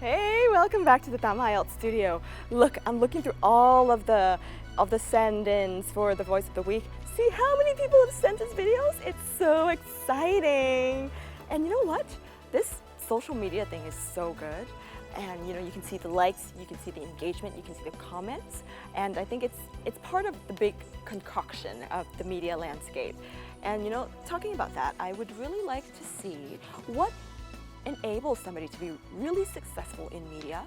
Hey, welcome back to the Ielts studio. Look, I'm looking through all of the send-ins for the Voice of the Week. See how many people have sent us videos? It's so exciting. And you know what? This social media thing is so good. And you know, you can see the likes, you can see the engagement, you can see the comments. And I think it's part of the big concoction of the media landscape. And you know, talking about that, I would really like to see what enables somebody to be really successful in media.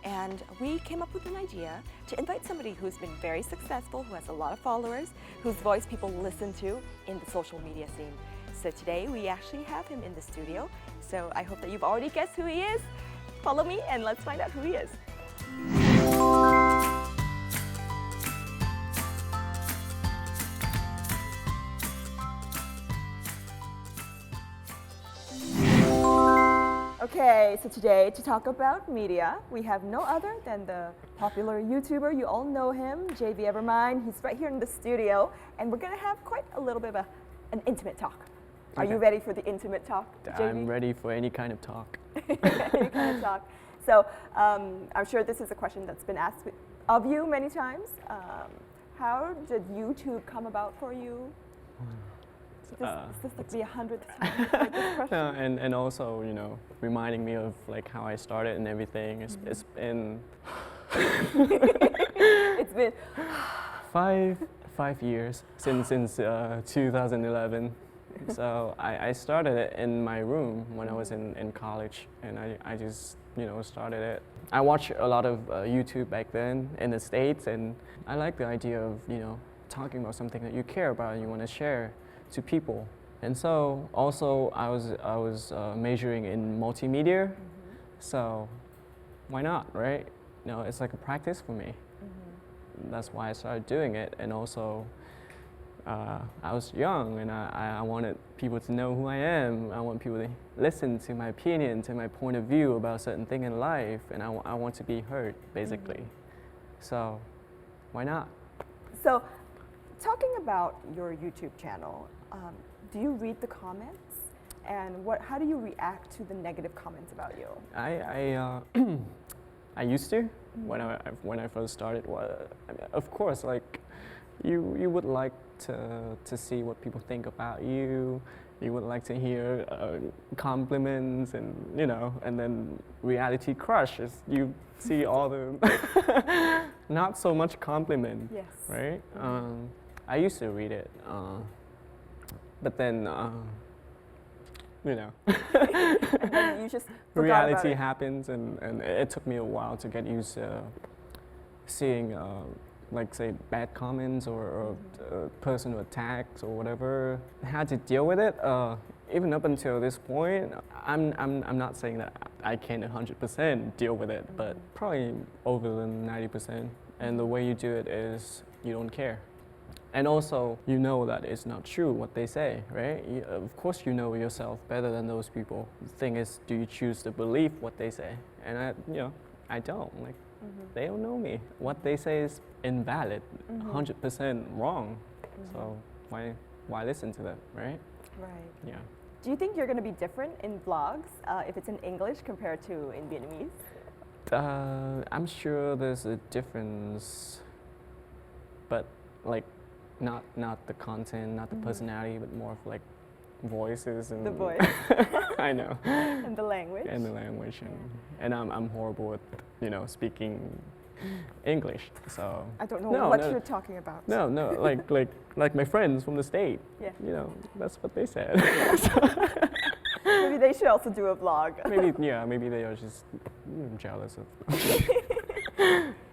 And we came up with an idea to invite somebody who's been very successful, who has a lot of followers, whose voice people listen to in the social media scene. So today we actually have him in the studio. So I hope that you've already guessed who he is. Follow me and let's find out who he is. Okay, so today to talk about media, we have no other than the popular YouTuber. You all know him, Jvevermind. He's right here in the studio, and we're going to have quite a little bit of an intimate talk. Are you ready for the intimate talk, JV? I'm ready for any kind of talk. Any kind of talk. So I'm sure this is a question that's been asked of you many times. How did YouTube come about for you? Is this like the 100th time like this question? And also, you know, reminding me of like how I started and everything. It's been it's been 5 years since 2011. So I started it in my room when I was in college, and I just, you know, started it. I watched a lot of YouTube back then in the States, and I like the idea of, you know, talking about something that you care about and you want to share to people. And so also I was majoring in multimedia, so why not, right? You know, it's like a practice for me. That's why I started doing it. And also I was young, and I wanted people to know who I am. I want people to listen to my opinion, to my point of view about a certain thing in life, and I want to be heard, basically. So why not? So talking about your YouTube channel, do you read the comments? And how do you react to the negative comments about you? I used to when I first started. Well, of course, like you would like to see what people think about you. You would like to hear compliments, and you know, and then reality crushes. You see all the not so much compliment, yes, right? I used to read it, but then you know, and then you just reality happens, and it took me a while to get used to seeing like say bad comments or personal attacks or whatever. How to deal with it? Even up until this point, I'm not saying that I can 100% deal with it, but probably over than 90%. And the way you do it is you don't care. And also, you know that it's not true what they say, right? Of course you know yourself better than those people. The thing is, do you choose to believe what they say? And I don't. Like, they don't know me. What they say is invalid, 100% wrong. So why listen to them, right? Right. Yeah. Do you think you're going to be different in vlogs if it's in English compared to in Vietnamese? I'm sure there's a difference, but like not the content, not the personality, but more of like voices and the voice. I know. And the language. And the language, and I'm horrible at, you know, speaking English. So I don't know what you're talking about. No, like my friends from the state. Yeah. You know, that's what they said. Maybe they should also do a vlog. Maybe they are just jealous of.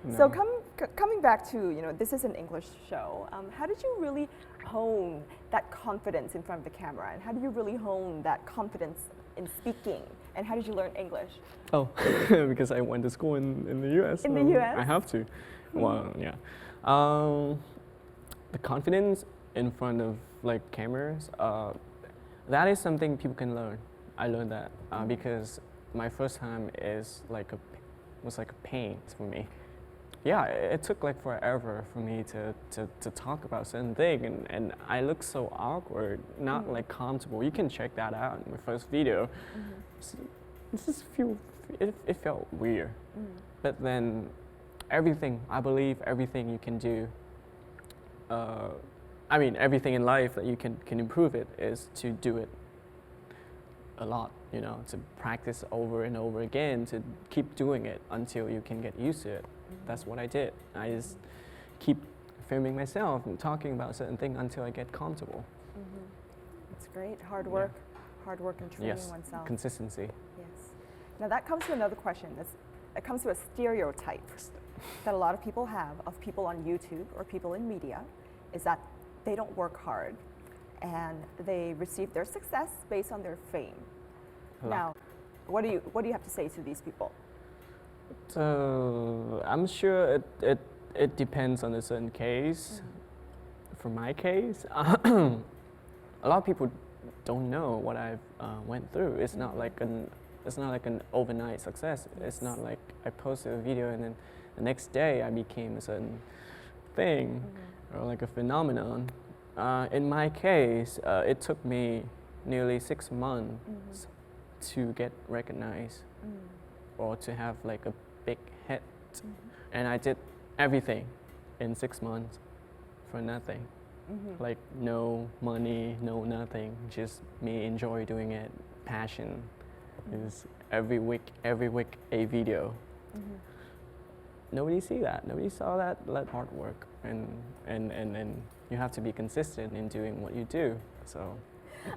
No. So coming back to, you know, this is an English show. How did you really hone that confidence in front of the camera, and how do you really hone that confidence in speaking? And how did you learn English? Oh, because I went to school in the U.S. In the U.S. I have to. Well, yeah. The confidence in front of like cameras, that is something people can learn. I learned that because my first time was like a pain for me. Yeah, it took like forever for me to talk about certain thing, and I look so awkward, not like comfortable. You can check that out in my first video. This is it felt weird. But then I believe everything you can do, everything in life that you can improve it is to do it a lot, to practice over and over again, to keep doing it until you can get used to it. That's what I did. I just keep filming myself and talking about certain things until I get comfortable. That's great. Hard work and training oneself. Consistency. Yes. Now that comes to another question. It comes to a stereotype that a lot of people have of people on YouTube or people in media, is that they don't work hard and they receive their success based on their fame. Now, what do you have to say to these people? So I'm sure it depends on a certain case. For my case, a lot of people don't know what I've went through. It's not like an overnight success. It's not like I posted a video and then the next day I became a certain thing or like a phenomenon. In my case, it took me nearly 6 months to get recognized or to have like a big hit. And I did everything in 6 months for nothing. Like no money, no nothing, just me enjoy doing it, passion. Is every week a video. Nobody see that. Nobody saw that hard work, and you have to be consistent in doing what you do. So.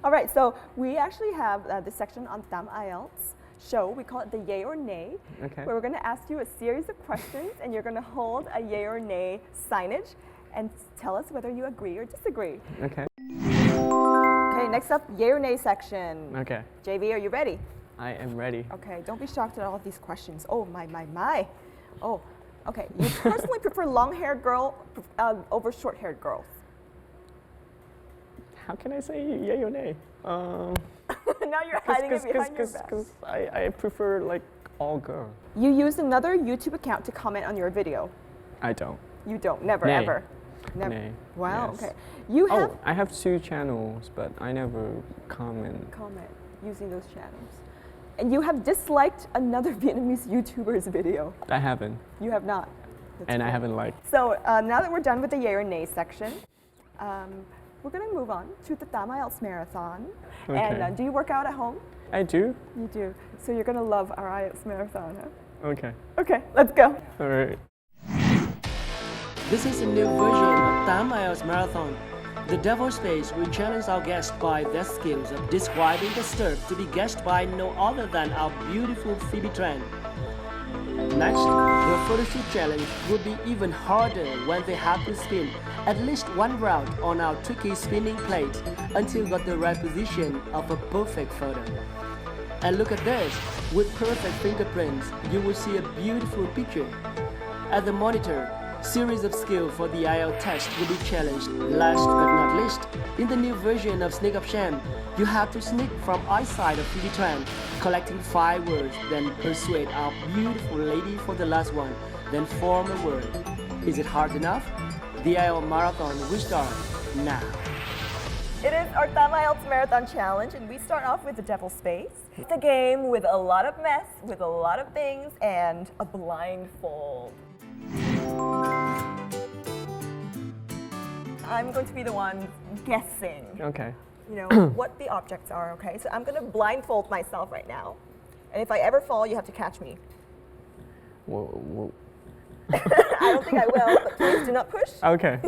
All right. So we actually have this section on Tam Ielts show. We call it the yay or nay. Okay. Where we're going to ask you a series of questions, and you're going to hold a yay or nay signage, and tell us whether you agree or disagree. Okay. Okay. Next up, yay or nay section. Okay. JV, are you ready? I am ready. Okay, don't be shocked at all of these questions. Oh, my. Oh, okay. You personally prefer long-haired girl over short-haired girls? How can I say yay or nay? Now you're hiding it behind your back. Because I prefer like all girls. You used another YouTube account to comment on your video? I don't. You don't? Never, Nay. ever? Never. Nay. Wow, Yes. okay. You have... I have 2 channels, but I never comment. Comment using those channels. And you have disliked another Vietnamese YouTuber's video? I haven't. You have not? That's And cool. I haven't liked. So now that we're done with the yay or nay section, we're going to move on to the Tam Ielts Marathon. Okay. And do you work out at home? I do? You do. So you're going to love our Ielts Marathon, huh? Okay. Okay, let's go. All right. This is a new version of Tam Ielts Marathon. The Devil Space will challenge our guests by their skills of describing the stuff to be guessed by no other than our beautiful Phoebe Tran. Next, the photoshoot challenge will be even harder when they have to spin at least one round on our tricky spinning plate until got the right position of a perfect photo. And look at this, with perfect fingerprints, you will see a beautiful picture. At the monitor, series of skill for the IELTS test will be challenged. Last but not least, in the new version of Sneak of Shame, you have to sneak from eyesight of Phoebe Tran, collecting 5 words, then persuade our beautiful lady for the last one, then form a word. Is it hard enough? The IELTS Marathon will start now. It is our Tam Ielts Marathon Challenge, and we start off with the Devil Space. It's a game with a lot of mess, with a lot of things, and a blindfold. I'm going to be the one guessing, Okay. what the objects are, okay? So I'm going to blindfold myself right now. And if I ever fall, you have to catch me. Whoa. I don't think I will, but please do not push. Okay.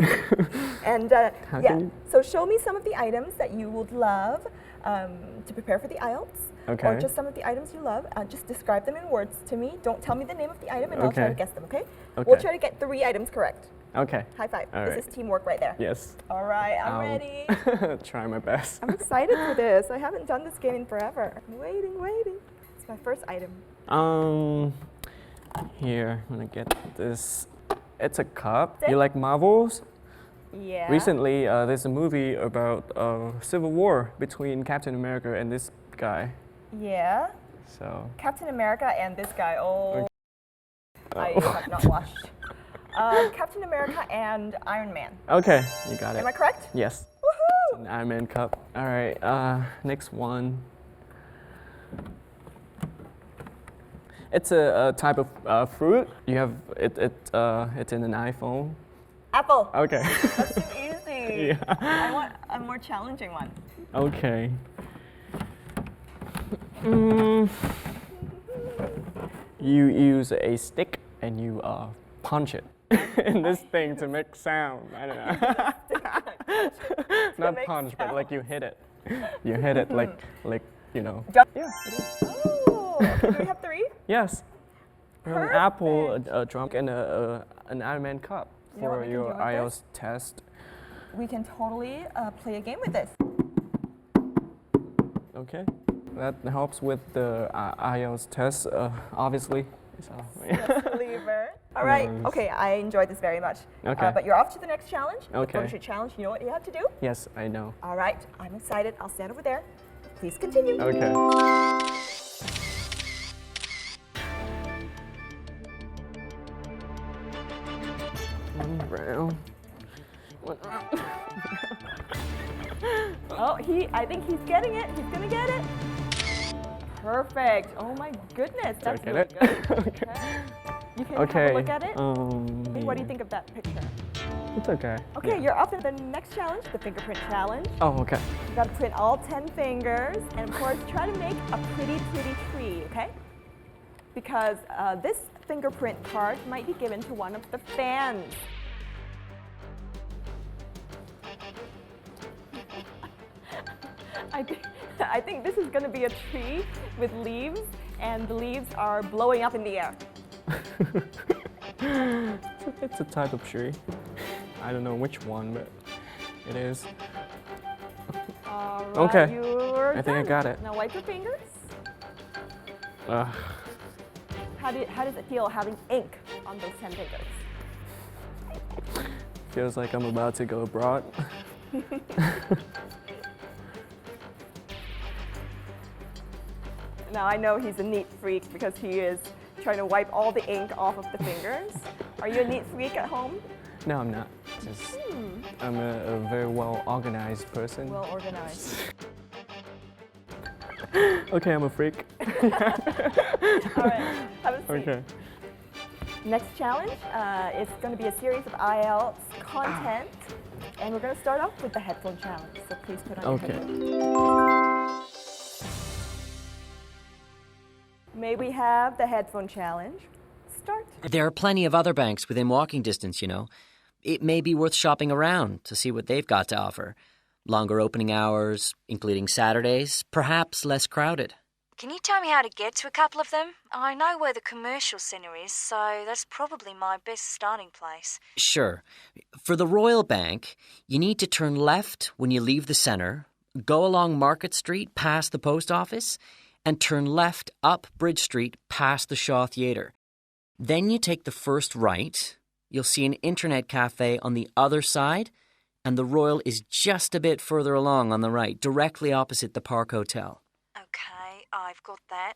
And How yeah, can you- so show me some of the items that you would love to prepare for the IELTS. Okay. Or just some of the items you love. Just describe them in words to me. Don't tell me the name of the item, and I'll try Okay. to guess them, okay? Okay. We'll try to get 3 items correct. Okay. High five. All This right. is teamwork right there. Yes. All right, I'm I'll ready. Try my best. I'm excited for this. I haven't done this game in forever. I'm waiting. It's my first item. Here, I'm gonna get this. It's a cup. That's it? You like Marvels? Yeah. Recently, there's a movie about civil war between Captain America and this guy. Yeah. So. Captain America and this guy. Oh. I Oh. have not watched. Captain America and Iron Man. Okay, you got it. Am I correct? Yes. Woohoo! An Iron Man cup. All right. Next one. It's a type of fruit. You have it's in an iPhone. Apple. Okay. That's too easy. Yeah. I want a more challenging one. Okay. You use a stick and you punch it in this thing to make sound. I don't know. Not punch, but like you hit it. You hit it like you know. Jump. Yeah. It is. Oh, okay, do we have 3? Yes. An Perfect. apple, a drum, and an Iron Man cup You know what for we can your do with IELTS test. We can totally play a game with this. Okay. That helps with the IELTS test, obviously. So, Yes, believer. All right. Nice. Okay, I enjoyed this very much. Okay. But you're off to the next challenge. The Okay. photo shoot challenge. You know what you have to do? Yes, I know. All right. I'm excited. I'll stand over there. Please continue. Okay. One round. One round. Oh, I think he's getting it. He's gonna get it. Perfect. Oh my goodness, that's Did I really get it? good. Okay. You can Okay. have a look at it. What do you Yeah. think of that picture? It's okay. Okay, Yeah. you're up to the next challenge, the fingerprint challenge. Oh, okay. You gotta print all 10 fingers, and of course, try to make a pretty tree, okay? Because this fingerprint card might be given to one of the fans. I think this is gonna be a tree with leaves, and the leaves are blowing up in the air. It's a type of tree. I don't know which one, but it is. All right, Okay. you're I think I done. got it. Now wipe your fingers. Uh, How does it feel having ink on those 10 fingers? feels like I'm about to go abroad. Now I know he's a neat freak because he is trying to wipe all the ink off of the fingers. Are you a neat freak at home? No, I'm not. Just I'm a very well organized person. Well organized. Okay, I'm a freak. All right, have a seat. Okay. Next challenge is going to be a series of IELTS content, and we're going to start off with the headphone challenge. So please put on your Okay. headphones. May we have the headphone challenge? Start. There are plenty of other banks within walking distance, you know. It may be worth shopping around to see what they've got to offer. Longer opening hours, including Saturdays, perhaps less crowded. Can you tell me how to get to a couple of them? I know where the commercial centre is, so that's probably my best starting place. Sure. For the Royal Bank, you need to turn left when you leave the centre, go along Market Street past the post office, and turn left up Bridge Street past the Shaw Theatre. Then you take the first right. You'll see an internet cafe on the other side, and the Royal is just a bit further along on the right, directly opposite the Park Hotel. Okay, I've got that.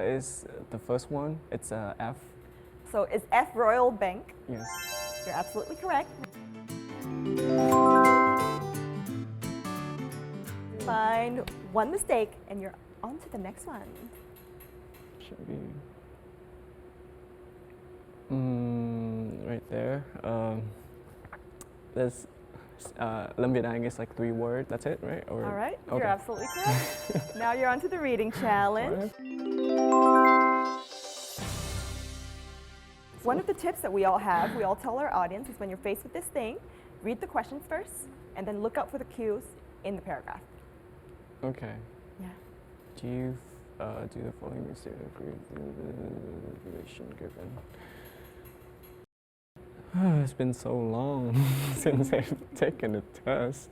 Is the first one? It's F. So is F Royal Bank? Yes. You're absolutely correct. Find one mistake, and you're on to the next one. Should be. Right there. There's. Lâm Việt Anh is like 3 words. That's it, right? Or, All right, okay. you're absolutely correct. Now you're on to the reading challenge. One of the tips that we all have, we all tell our audience, is when you're faced with this thing, read the questions first, and then look out for the cues in the paragraph. Okay. Yeah. Do you do the following mistake information given? It's been so long since I've taken a test.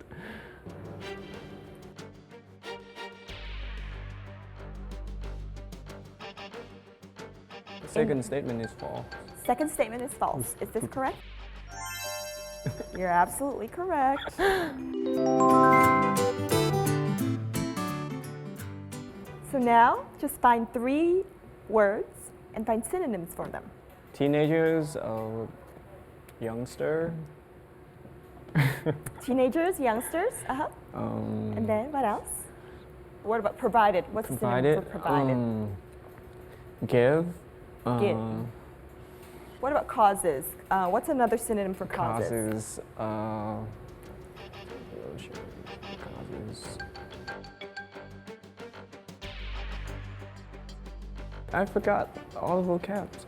The second statement is false. Second statement is false. Is this correct? You're absolutely correct. So now, just find 3 words and find synonyms for them. Teenagers, youngster. Teenagers, youngsters, and then what else? What about provided? What's the synonym Provided. for provided? Give. Begin. What about causes? What's another synonym for causes? Causes. I forgot all the vocabs.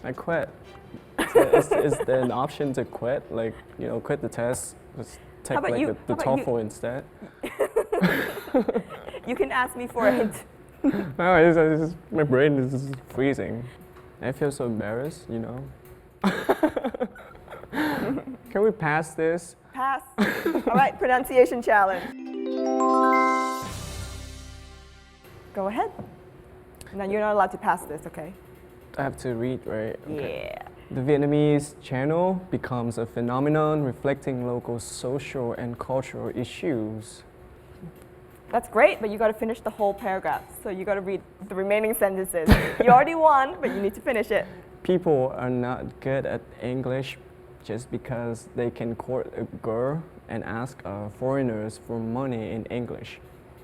I quit. Is there an option to quit? Like, you know, quit the test, just take about like you? the How about TOEFL instead? You can ask me for a hint. No, it's my brain is just freezing. I feel so embarrassed, you know. Can we pass this? Pass. All right, pronunciation challenge. Go ahead. Now you're not allowed to pass this, okay? I have to read, right? Okay. Yeah. The Vietnamese channel becomes a phenomenon reflecting local social and cultural issues. That's great, but you got to finish the whole paragraph. So you got to read the remaining sentences. You already won, but you need to finish it. People are not good at English just because they can court a girl and ask foreigners for money in English.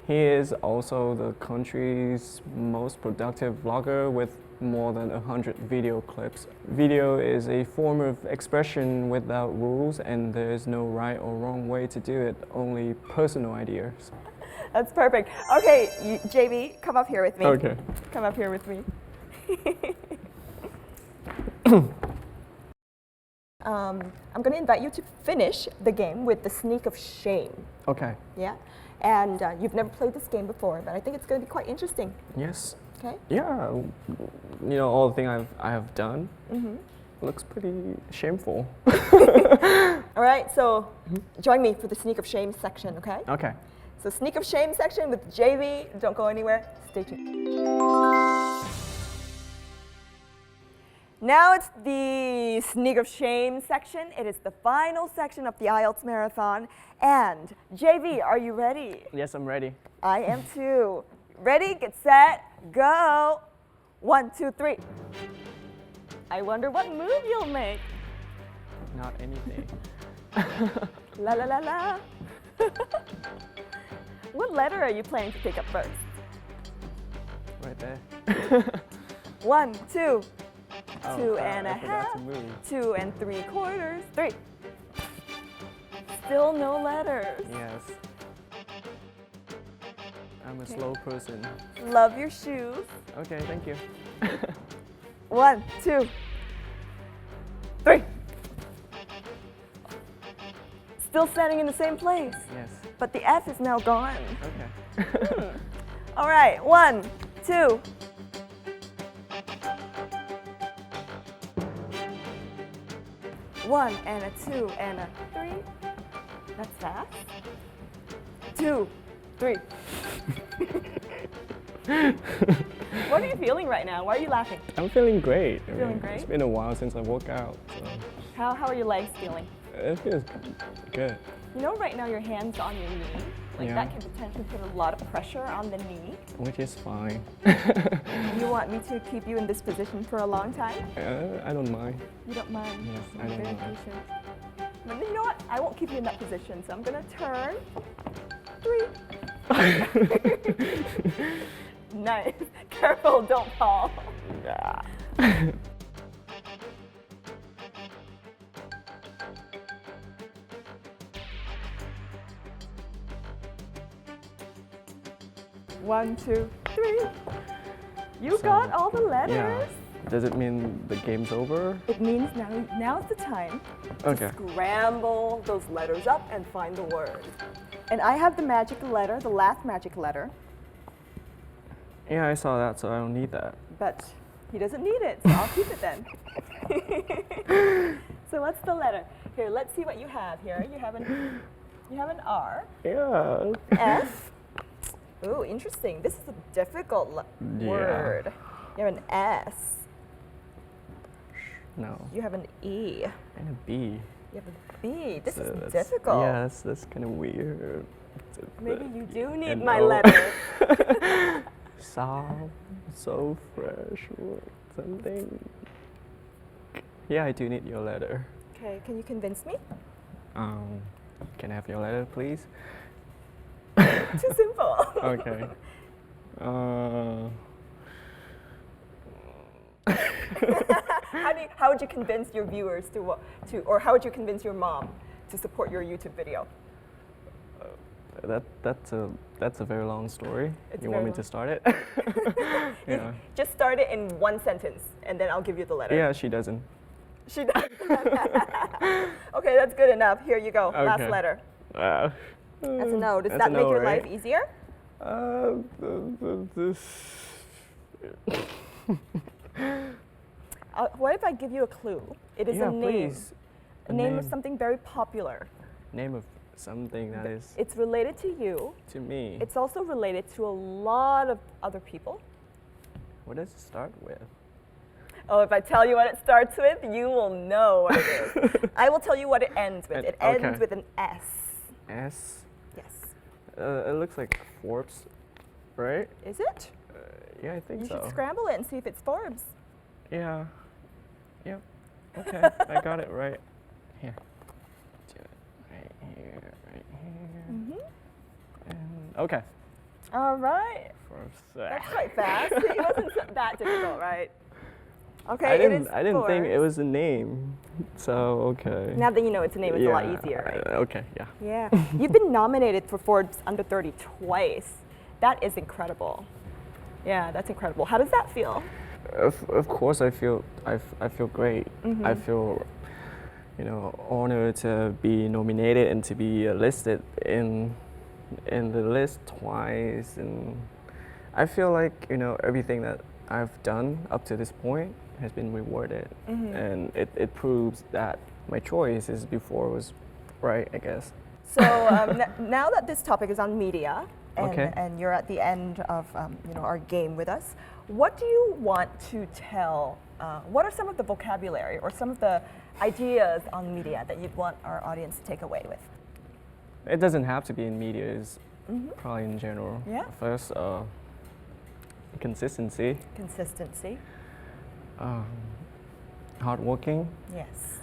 He is also the country's most productive vlogger with more than 100 video clips. Video is a form of expression without rules, and there is no right or wrong way to do it, only personal ideas. That's perfect. Okay, JV, come up here with me. Okay. Come up here with me. I'm going to invite you to finish the game with the sneak of shame. Okay. Yeah? And you've never played this game before, but I think it's going to be quite interesting. Yes. Okay? Yeah. You know, all the things I have done looks pretty shameful. All right, so join me for the sneak of shame section, okay? Okay. So sneak of shame section with JV. Don't go anywhere. Stay tuned. Now it's the sneak of shame section. It is the final section of the Ielts marathon. And JV, are you ready? Yes, I'm ready. I am too. Ready, get set, go. 1, 2, 3. I wonder what move you'll make. Not anything. La la la la. What letter are you planning to take up first? Right there. 1, 2. Oh, 2 crap, and a I forgot half. to move. 2 3/4. 3. Still no letters. Yes. I'm a slow person. Love your shoes. Okay, thank you. 1, 2, 3. Still standing in the same place, Yes. but the F is now gone. Okay. All right, 1, 2. One and a 2 and a 3. That's fast. 2, 3. What are you feeling right now? Why are you laughing? I'm feeling great. Feeling great? It's been a while since I woke out, so How are your legs feeling? it feels good. You know, right now your hand's on your knee. Like Yeah. that can potentially put a lot of pressure on the knee. Which is fine. You want me to keep you in this position for a long time? I don't mind. You don't mind? Yes, I I'm don't very mind. patient. But you know what? I won't keep you in that position, so I'm gonna turn. 3. Nice. Careful, don't fall. One, 2, 3. You So, got all the letters. Yeah. Does it mean the game's over? It means now's the time Okay. to scramble those letters up and find the word. And I have the magic letter, the last magic letter, Yeah, I saw that, so I don't need that. but he doesn't need it, so I'll keep it then. So what's the letter? Here, let's see what you have here. You have an R, Yeah. F. Ooh, interesting. This is a difficult Yeah. word. You have an S. No. You have an E. And a B. You have a B. This So is that's- difficult. Yeah, that's kind of weird. Maybe you do need And my O. letter. Soft, so fresh, or something. Yeah, I do need your letter. Okay, can you convince me? Can I have your letter, please? Too simple. Okay. How would you convince your viewers or how would you convince your mom to support your YouTube video? That's a very long story. It's You want very me to start it? Yeah. Just start it in one sentence, and then I'll give you the letter. Yeah, she doesn't. She does. Okay, that's good enough. Here you go. Last Okay. letter. That's That's a no. Does That's that a make no, your right? life easier? What if I give you a clue? It is Yeah, a name. please. A name of something very popular. Name of something that is It's related to you. to me. It's also related to a lot of other people. What does it start with? Oh, if I tell you what it starts with, you will know what it is. I will tell you what it ends with. It ends Okay. with an S. S? Yes. It looks like Forbes, right? Is it? Yeah, I think You so. should scramble it and see if it's Forbes. Yeah. Yep. Okay, I got it right. Here. Do it right here, right here. And okay. All right. Forbes. That's quite fast. It wasn't that difficult, right? Okay, I it didn't. is I didn't think it Forbes. was a name. So okay. Now that you know it's a name, it's a lot Yeah, easier, right? Okay. Yeah. Yeah. You've been nominated for Forbes Under 30 twice. That is incredible. Yeah, that's incredible. How does that feel? Of course, I feel great. Mm-hmm. I feel, honored to be nominated and to be listed in the list twice, and I feel like everything that I've done up to this point has been rewarded, Mm-hmm. and it proves that my choices before was right, I guess. So now that this topic is on media, Okay. and you're at the end of our game with us, what do you want to tell? What are some of the vocabulary or some of the ideas on media that you'd want our audience to take away with? It doesn't have to be in media. It's probably in general. Yeah. First, consistency, Consistency. hardworking, Yes.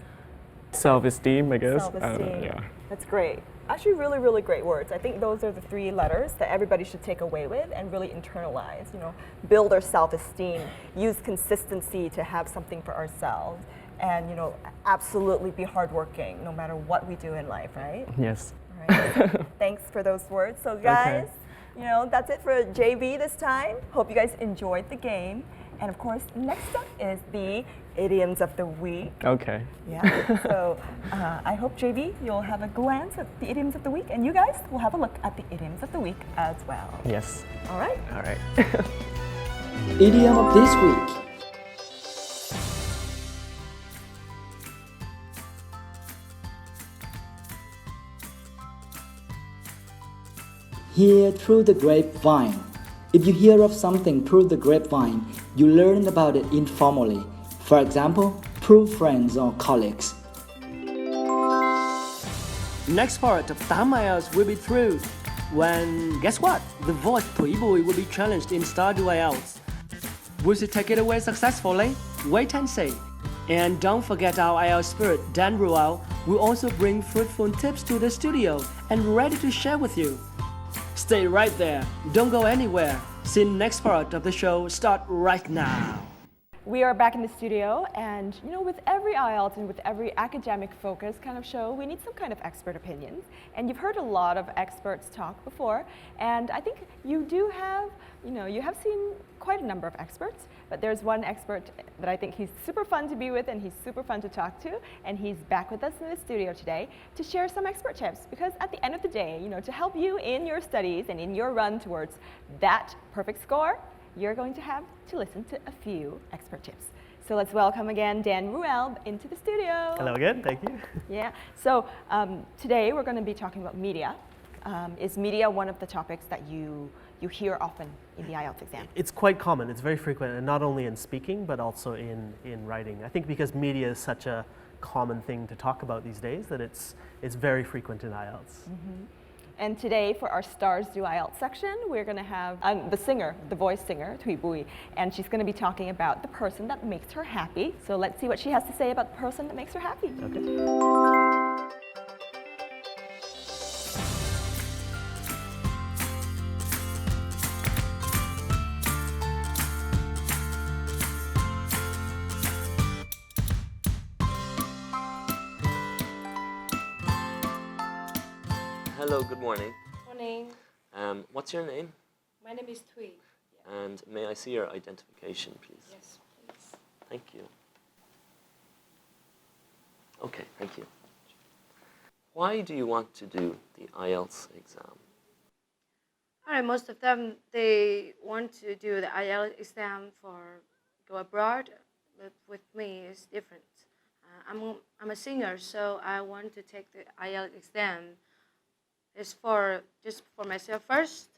self-esteem, I guess. Self-esteem. Yeah. That's great. Actually, really, really great words. I think those are the three letters that everybody should take away with and really internalize. Build our self-esteem, use consistency to have something for ourselves, and absolutely be hardworking no matter what we do in life, right? Yes. All right. Thanks for those words. So, guys, that's it for JB this time. Hope you guys enjoyed the game. And of course, next up is the idioms of the week. Okay. Yeah. So I hope, JB, you'll have a glance at the idioms of the week, and you guys will have a look at the idioms of the week as well. Yes. All right? All right. Idiom of this week. Hear through the grapevine. If you hear of something through the grapevine, you learn about it informally. For example, through friends or colleagues. Next part of 8 Ielts will be through when, guess what? The voice Thuy will be challenged in Stardew Ielts. Will she take it away successfully? Wait and see. And don't forget our IELTS spirit, Dan Ruel, will also bring fruitful tips to the studio and ready to share with you. Stay right there, don't go anywhere. See the next part of the show start right now. We are back in the studio, and with every IELTS and with every academic focus kind of show, we need some kind of expert opinions. And you've heard a lot of experts talk before, and I think you do have, you have seen quite a number of experts, but there's one expert that I think he's super fun to be with and he's super fun to talk to, and he's back with us in the studio today to share some expert tips, because at the end of the day, to help you in your studies and in your run towards that perfect score, you're going to have to listen to a few expert tips. So let's welcome again Dan Ruel into the studio. Hello again, thank you. Yeah, so today we're going to be talking about media. Is media one of the topics that you hear often in the IELTS exam? It's quite common, it's very frequent, and not only in speaking, but also in writing. I think because media is such a common thing to talk about these days that it's very frequent in IELTS. Mm-hmm. And today, for our Stars Do IELTS section, we're going to have the voice singer, Thuy, and she's going to be talking about the person that makes her happy. So let's see what she has to say about the person that makes her happy. Okay. Hello, good morning. Morning. What's your name? My name is Thuy. And may I see your identification, please? Yes, please. Thank you. Okay, thank you. Why do you want to do the Ielts exam? All right, most of them, they want to do the IELTS exam for go abroad, but with me, it's different. I'm a singer, so I want to take the IELTS exam. It's just for myself first,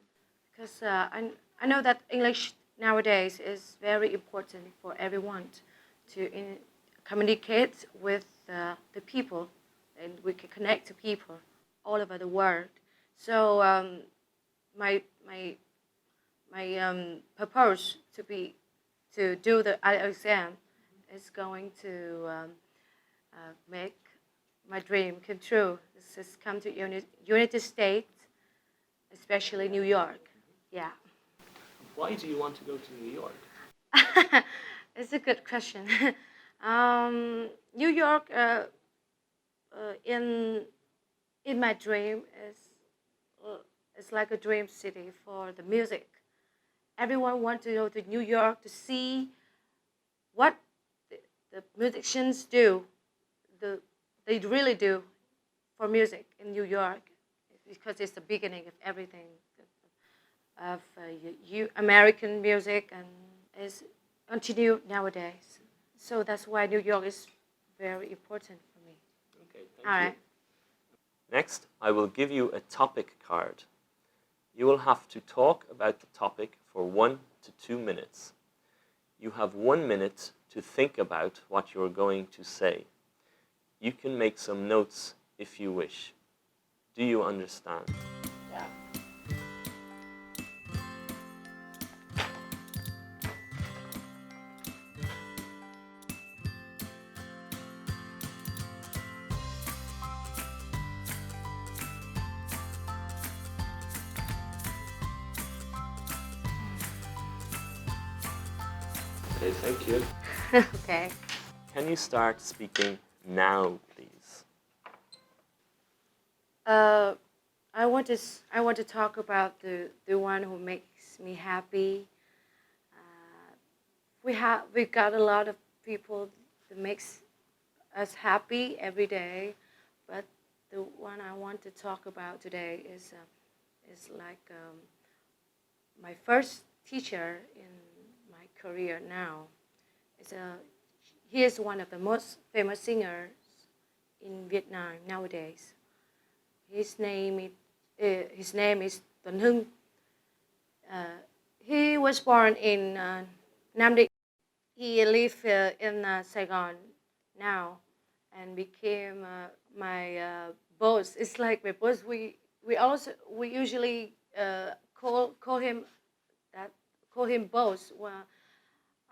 because I know that English nowadays is very important for everyone to communicate with the people, and we can connect to people all over the world. So my purpose to do the IELTS exam is going to make my dream come true. This is come to United States, especially New York. Yeah. Why do you want to go to New York? It's a good question. New York, in my dream, is like a dream city for the music. Everyone wants to go to New York to see what the musicians do. They really do for music in New York, because it's the beginning of everything of American music, and is continued nowadays. So that's why New York is very important for me. Okay, thank All you. right. Next, I will give you a topic card. You will have to talk about the topic for 1 to 2 minutes. You have 1 minute to think about what you're going to say. You can make some notes if you wish. Do you understand? Yeah. Okay, thank you. Okay. Can you start speaking now, please? I want to talk about the one who makes me happy. We got a lot of people that makes us happy every day, but the one I want to talk about today is like my first teacher in my career now. He is one of the most famous singers in Vietnam nowadays. His name is Tuần. He was born in Nam Định. He lives in Saigon now, and became my boss. It's like my boss. We usually call him boss. Well,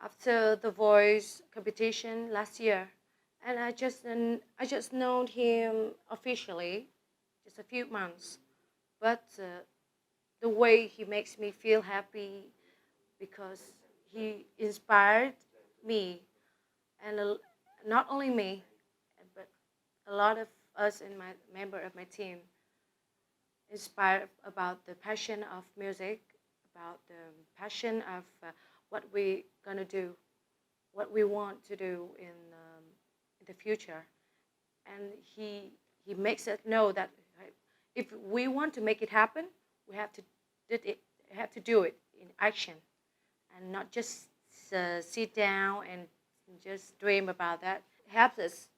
after the voice competition last year, and I just known him officially just a few months, but the way he makes me feel happy, because he inspired me, and not only me, but a lot of us in my member of my team inspired about the passion of music, about the passion of what we gonna do, what we want to do in the future, and he makes us know that if we want to make it happen, we have to do it in action, and not just sit down and just dream about that. It helps us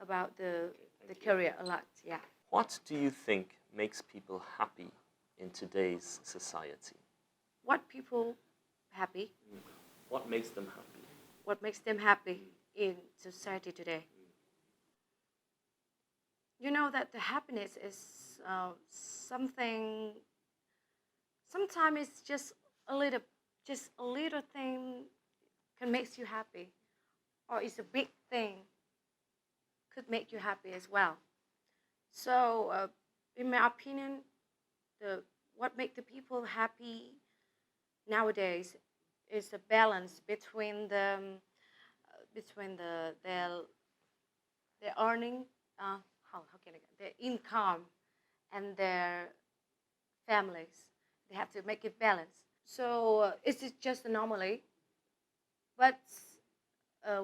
about the career a lot. Yeah. What do you think makes people happy in today's society? What people happy? What makes them happy? What makes them happy in society today? You know that the happiness is something. Sometimes it's just a little thing can make you happy, or it's a big thing could make you happy as well. So, in my opinion, what makes the people happy nowadays is a balance between their earning, how can I get their income, and their families. They have to make it balance. So it's just an anomaly. But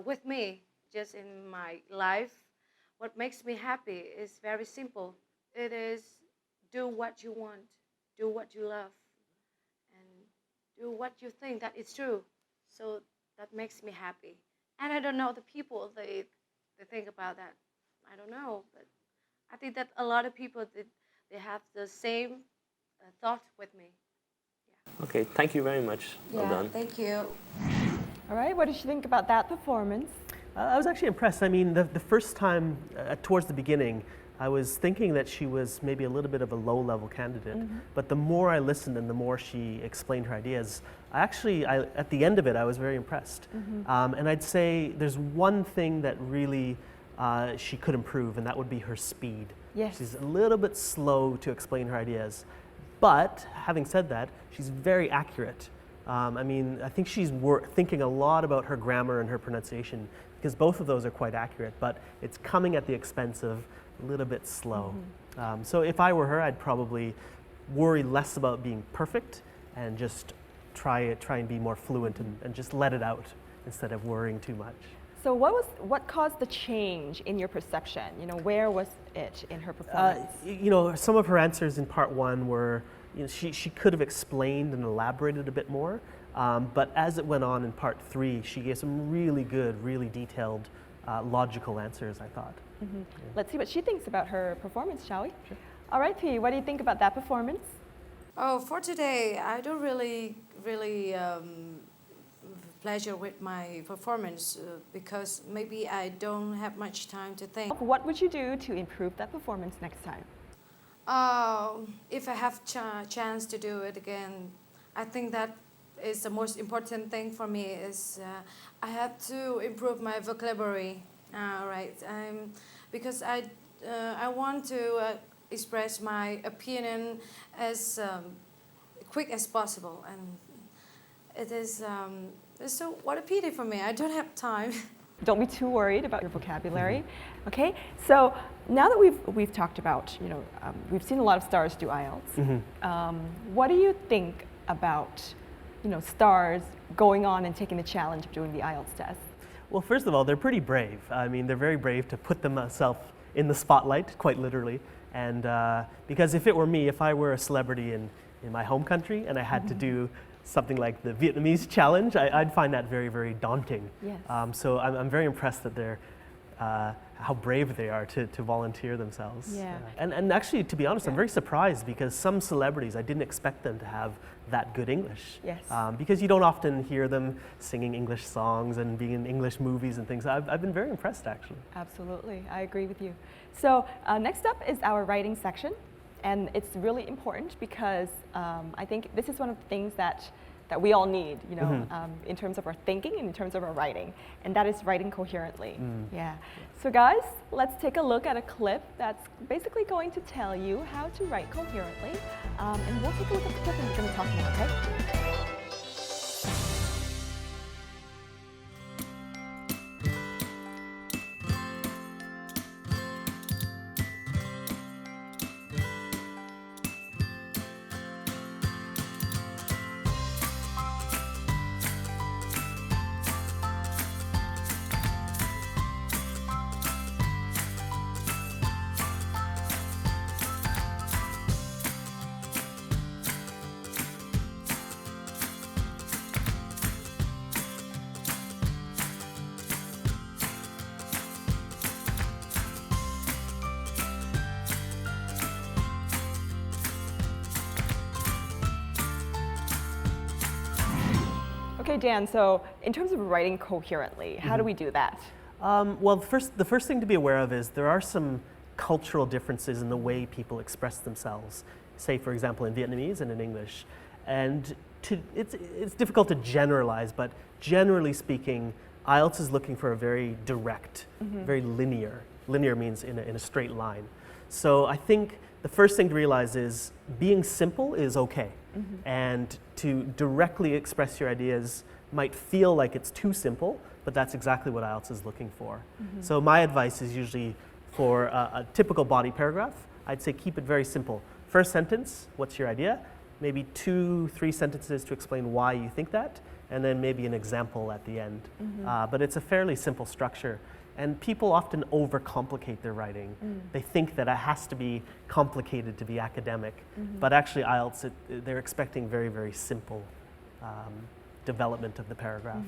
with me, just in my life, what makes me happy is very simple. It is do what you want, do what you love, and do what you think that is true. So that makes me happy. And I don't know the people, they think about that. I don't know, but I think that a lot of people, they have the same thought with me. Yeah. Okay, thank you very much. Well done. Thank you. All right, what did you think about that performance? I was actually impressed. I mean, the first time, towards the beginning, I was thinking that she was maybe a little bit of a low-level candidate. But the more I listened and the more she explained her ideas, at the end of it, I was very impressed. And I'd say there's one thing that really she could improve, and that would be her speed. Yes. She's a little bit slow to explain her ideas. But having said that, she's very accurate. I mean, I think she's thinking a lot about her grammar and her pronunciation, because both of those are quite accurate, but it's coming at the expense of a little bit slow. So if I were her, I'd probably worry less about being perfect and just try and be more fluent and just let it out instead of worrying too much. So what caused the change in your perception? You know, where was it in her performance? You know, some of her answers in part one were, you know, she could have explained and elaborated a bit more, but as it went on in part three, she gave some really good, really detailed, logical answers, I thought. Yeah. Let's see what she thinks about her performance, shall we? Sure. All right, Thuy, what do you think about that performance? Oh, for today, I don't really pleasure with my performance because maybe I don't have much time to think. What would you do to improve that performance next time? If I have chance to do it again, I think that is the most important thing for me is I have to improve my vocabulary, right? Because I want to express my opinion as quick as possible, and it is so what a pity for me. I don't have time. Don't be too worried about your vocabulary. Okay, so now that we've talked about, you know, we've seen a lot of stars do IELTS. What do you think about, you know, stars going on and taking the challenge of doing the IELTS test? Well, first of all, they're pretty brave. I mean, they're very brave to put themselves in the spotlight, quite literally. And because if it were me, if I were a celebrity in my home country and I had to do something like the Vietnamese challenge, I'd find that very, very daunting. Yes. So I'm very impressed that they're, how brave they are to volunteer themselves. Yeah. And actually, to be honest, I'm very surprised because some celebrities, I didn't expect them to have that good English. Yes. Because you don't often hear them singing English songs and being in English movies and things. I've been very impressed, actually. Absolutely, I agree with you. So next up is our writing section. And it's really important because I think this is one of the things that we all need, you know, in terms of our thinking and in terms of our writing, and that is writing coherently. Yeah. So guys, let's take a look at a clip that's basically going to tell you how to write coherently, and we'll take a look at the clip and we're going to talk more, okay? Okay, Dan, so in terms of writing coherently, how do we do that? Well, the first thing to be aware of is there are some cultural differences in the way people express themselves, say, for example, in Vietnamese and in English. And it's difficult to generalize, but generally speaking, IELTS is looking for a very direct, very linear. Linear means in a straight line. So I think the first thing to realize is being simple is okay. And to directly express your ideas might feel like it's too simple, but that's exactly what IELTS is looking for. So my advice is usually for a typical body paragraph, I'd say keep it very simple. First sentence, what's your idea? Maybe 2-3 sentences to explain why you think that, and then maybe an example at the end. But it's a fairly simple structure. And people often overcomplicate their writing. They think that it has to be complicated to be academic. But actually IELTS, they're expecting very, very simple development of the paragraph.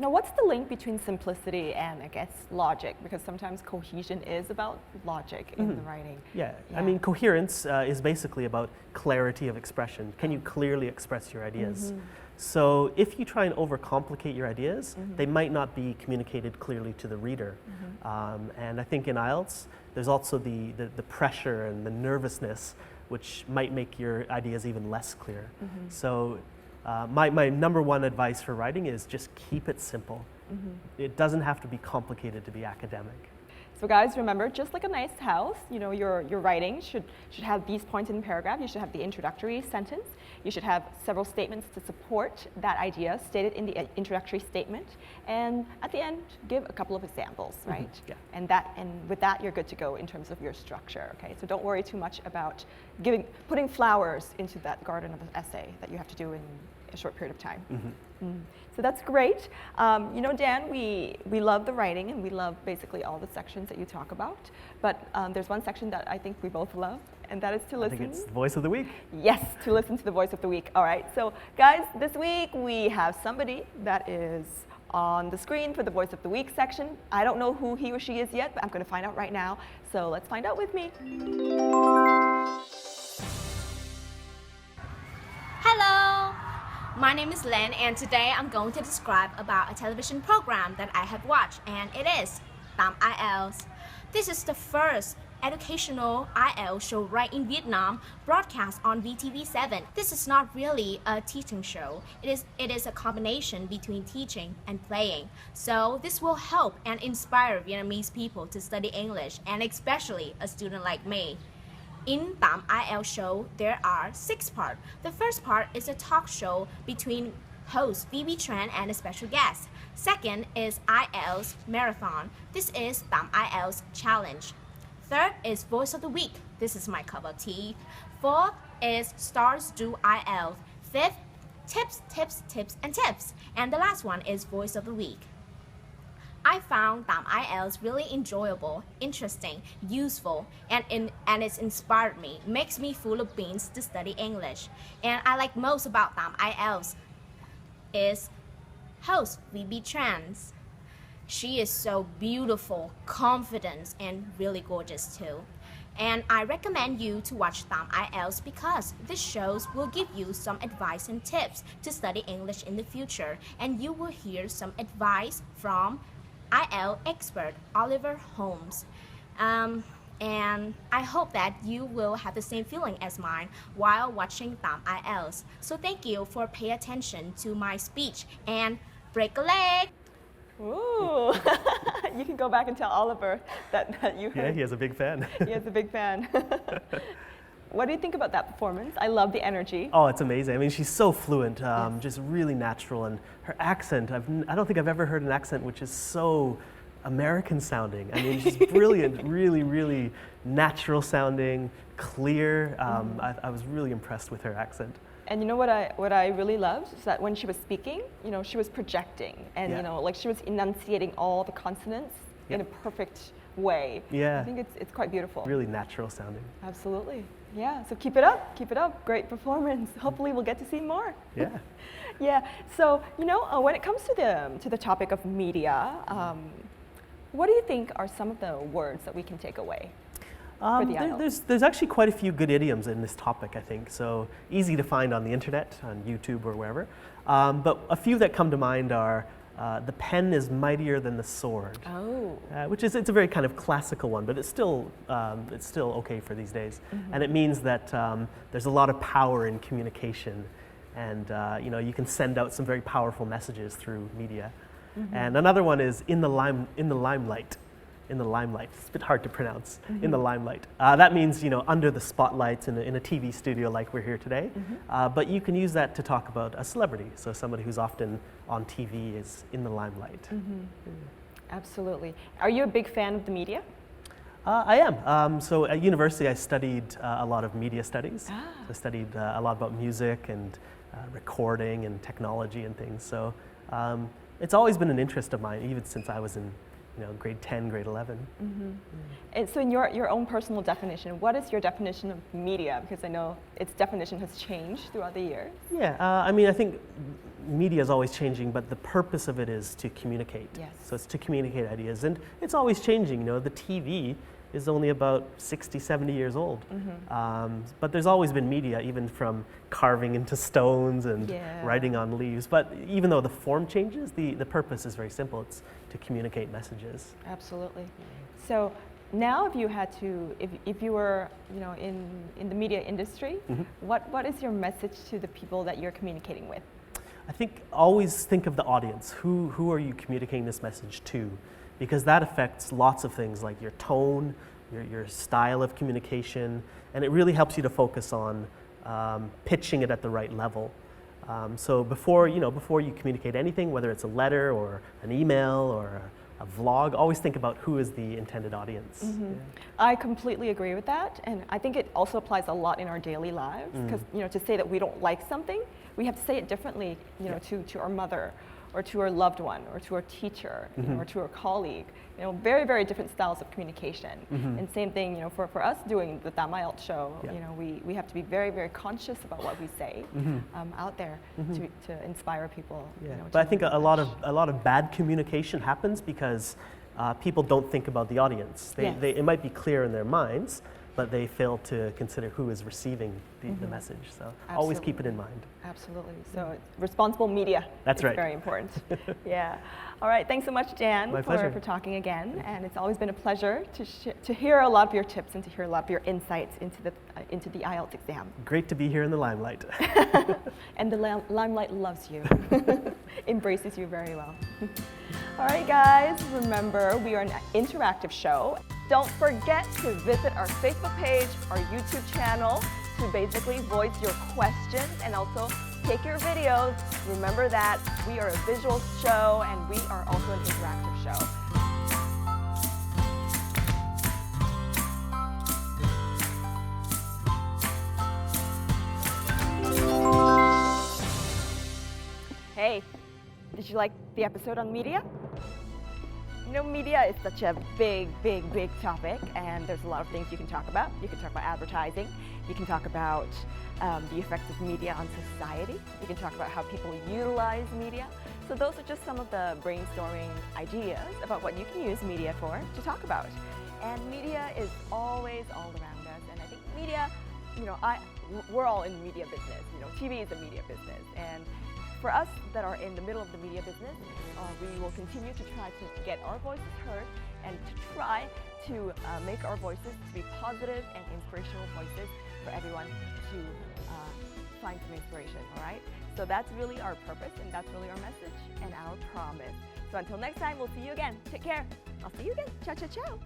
Now, what's the link between simplicity and, I guess, logic? Because sometimes cohesion is about logic in the writing. Yeah, I mean, coherence is basically about clarity of expression. Can you clearly express your ideas? So if you try and overcomplicate your ideas, they might not be communicated clearly to the reader. And I think in IELTS, there's also the pressure and the nervousness, which might make your ideas even less clear. So my number one advice for writing is just keep it simple. It doesn't have to be complicated to be academic. So guys, remember, just like a nice house, you know, your writing should have these points in the paragraph. You should have the introductory sentence. You should have several statements to support that idea stated in the introductory statement. And at the end, give a couple of examples, right? Yeah. And with that, you're good to go in terms of your structure, okay? So don't worry too much about putting flowers into that garden of an essay that you have to do in a short period of time. So that's great. You know, Dan, we love the writing and we love basically all the sections that you talk about. But there's one section that I think we both love, and that is to listen. I think it's the voice of the week. Yes, to listen to the voice of the week. All right, so guys, this week we have somebody that is on the screen for the voice of the week section. I don't know who he or she is yet, but I'm going to find out right now. So let's find out with me. Hello, my name is Len, and today I'm going to describe about a television program that I have watched, and it is Tám IELTS. This is the first educational IELTS show right in Vietnam, broadcast on VTV7. This is not really a teaching show. It is a combination between teaching and playing. So this will help and inspire Vietnamese people to study English, and especially a student like me. In Tám IELTS show, there are 6 parts. The first part is a talk show between host Phoebe Tran and a special guest. Second is IELTS Marathon. This is Tám IELTS Challenge. Third is Voice of the Week. This is my cup of tea. Fourth is Stars Do IELTS. Fifth, Tips, Tips, Tips, and Tips. And the last one is Voice of the Week. I found Tám IELTS really enjoyable, interesting, useful, and it's inspired me, makes me full of beans to study English. And I like most about Tám IELTS is host Phoebe Tran. She is so beautiful, confident, and really gorgeous too. And I recommend you to watch Tám IELTS because this shows will give you some advice and tips to study English in the future, and you will hear some advice from IELTS expert Oliver Holmes. And I hope that you will have the same feeling as mine while watching Tám IELTS. So thank you for paying attention to my speech, and break a leg. Ooh, you can go back and tell Oliver that you heard. Yeah, he has a big fan. He has a big fan. What do you think about that performance? I love the energy. Oh, it's amazing. I mean, she's so fluent, just really natural. And her accent, I don't think I've ever heard an accent which is so American sounding. I mean, she's brilliant, really, really natural sounding, clear. I was really impressed with her accent. And you know what I really loved is that when she was speaking, you know, she was projecting, and you know, like she was enunciating all the consonants in a perfect way. Yeah. I think it's quite beautiful. Really natural sounding. Absolutely. Yeah. So keep it up. Keep it up. Great performance. Hopefully we'll get to see more. Yeah. Yeah. So you know, when it comes to the topic of media, what do you think are some of the words that we can take away? There's actually quite a few good idioms in this topic, I think. So easy to find on the internet, on YouTube or wherever. But a few that come to mind are the pen is mightier than the sword. Oh. Which is, it's a very kind of classical one, but it's still okay for these days. And it means that there's a lot of power in communication, and you know, you can send out some very powerful messages through media. And another one is in the limelight. In the limelight. It's a bit hard to pronounce. In the limelight. That means, you know, under the spotlights in a TV studio like we're here today. But you can use that to talk about a celebrity. So somebody who's often on TV is in the limelight. Absolutely. Are you a big fan of the media? I am. So at university, I studied a lot of media studies. I studied a lot about music and recording and technology and things. So it's always been an interest of mine, even since I was in grade 10, grade 11. And so in your own personal definition, what is your definition of media? Because I know its definition has changed throughout the years. Yeah, I mean, I think media is always changing, but the purpose of it is to communicate. Yes. So it's to communicate ideas, and it's always changing. The TV is only about 60, 70 years old. But there's always been media, even from carving into stones and writing on leaves. But even though the form changes, the purpose is very simple. It's to communicate messages. Absolutely. So now if you had to, if you were in the media industry, what is your message to the people that you're communicating with? I think always think of the audience. Who are you communicating this message to? Because that affects lots of things like your tone, your style of communication, and it really helps you to focus on pitching it at the right level. So before you communicate anything, whether it's a letter or an email or a vlog, always think about who is the intended audience. I completely agree with that, and I think it also applies a lot in our daily lives, because to say that we don't like something, we have to say it differently, to our mother, or to our loved one, or to our teacher, or to our colleague. Very, very different styles of communication. And same thing, for us doing the Ielts show, we have to be very, very conscious about what we say out there to inspire people. But I think a lot of bad communication happens because people don't think about the audience. It might be clear in their minds, but they fail to consider who is receiving the message. So always keep it in mind. Absolutely. So responsible media. That's right. Very important. Yeah. All right. Thanks so much, Dan, My pleasure. for talking again. And it's always been a pleasure to hear a lot of your tips and to hear a lot of your insights into the Ielts exam. Great to be here in the limelight. And the limelight loves you, embraces you very well. All right, guys. Remember, we are an interactive show. Don't forget to visit our Facebook page, our YouTube channel, to basically voice your questions and also take your videos. Remember that we are a visual show and we are also an interactive show. Hey, did you like the episode on media? Media is such a big topic, and there's a lot of things you can talk about. You can talk about advertising. You can talk about the effects of media on society. You can talk about how people utilize media. So those are just some of the brainstorming ideas about what you can use media for to talk about. And media is always all around us, and I think media, we're all in the media business. TV is a media business, and for us that are in the middle of the media business, we will continue to try to get our voices heard and to try to make our voices to be positive and inspirational voices for everyone to find some inspiration, all right? So that's really our purpose, and that's really our message and our promise. So until next time, we'll see you again. Take care. I'll see you again. Ciao, ciao, ciao.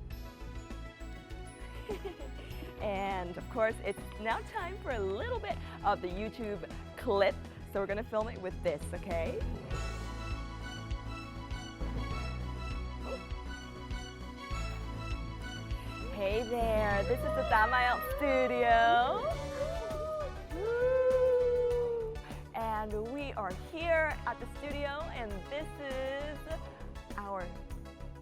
And of course, it's now time for a little bit of the YouTube clip. So we're gonna film it with this, okay? Hey there, this is the Ielts studio. And we are here at the studio, and this is our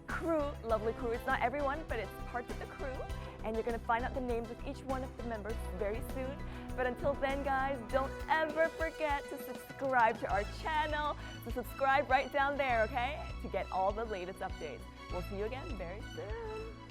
crew, lovely crew. It's not everyone, but it's parts of the crew. And you're gonna find out the names of each one of the members very soon. But until then, guys, don't ever forget to subscribe to our channel. So subscribe right down there, okay? To get all the latest updates. We'll see you again very soon.